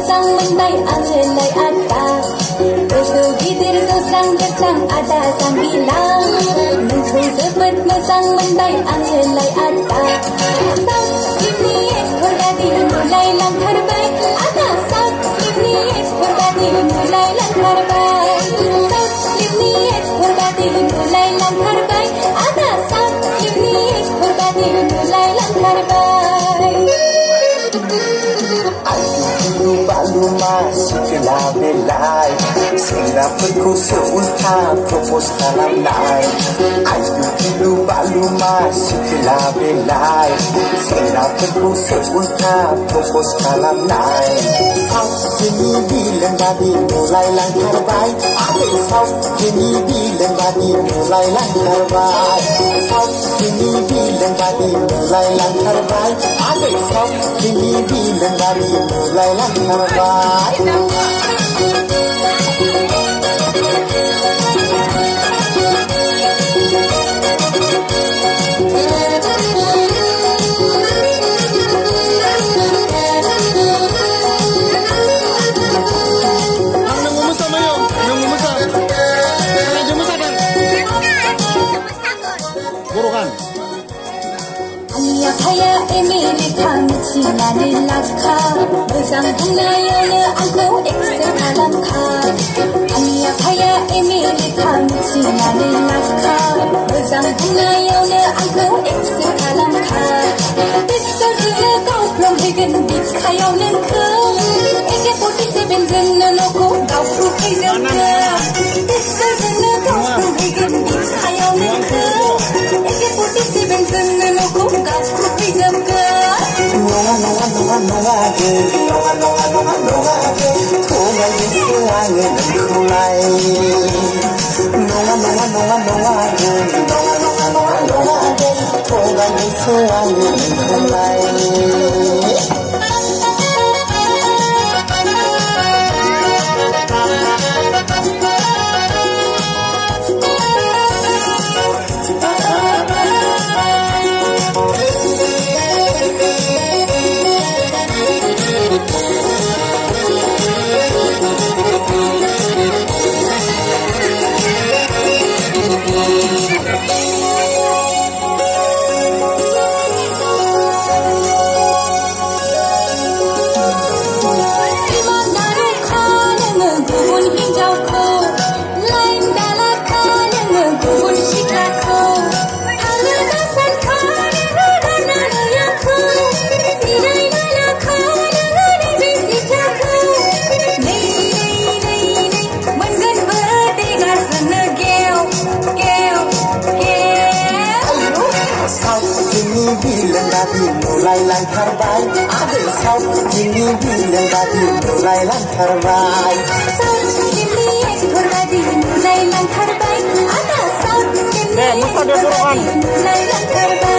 mesang mentai anjelai ada. Bersegitir sesang gesang ada sambilang. Menteri sepet mesang mentai anjelai ada. Sak ini ekor tadi mulai langkar baik. Ada sak ini ekor tadi mulai langkar baik. Sak ini ekor tadi mulai langkar baik. Ada sak ini ekor tadi mulai langkar baik. Balu masih kelah belai. Sehingga perku seulta propos dalam naik. Ayu balu masih kelah belai. Sehingga perku seulta propos dalam naik. Kau kini bilang tadi mulai langkar baik. Kau kini bilang tadi mulai langkar baik. Kau kini bilang tadi mulai langkar baik. Kau kini bilang tadi mulai langkar baik. Ania kaya emili kami cina ni lakka. Mesang bunga yana aku ekster alam ka. Ania kaya emili kami cina ni lakka. Mesang bunga yana aku ekster alam ka. Bisa gila kau belum bikin kaya nengke. Eke putih sebenzen noko kau frukai zengke. Bisa gila kau belum bikin kaya nengke. Eke putih sebenzen noko kau frukai zengke. bilang tadi mulai langkar baik. Ada kau kini bilang tadi mulai langkar baik. Kini ekor tadi mulai langkar baik. Ada kau kini ekor tadi mulai langkar baik.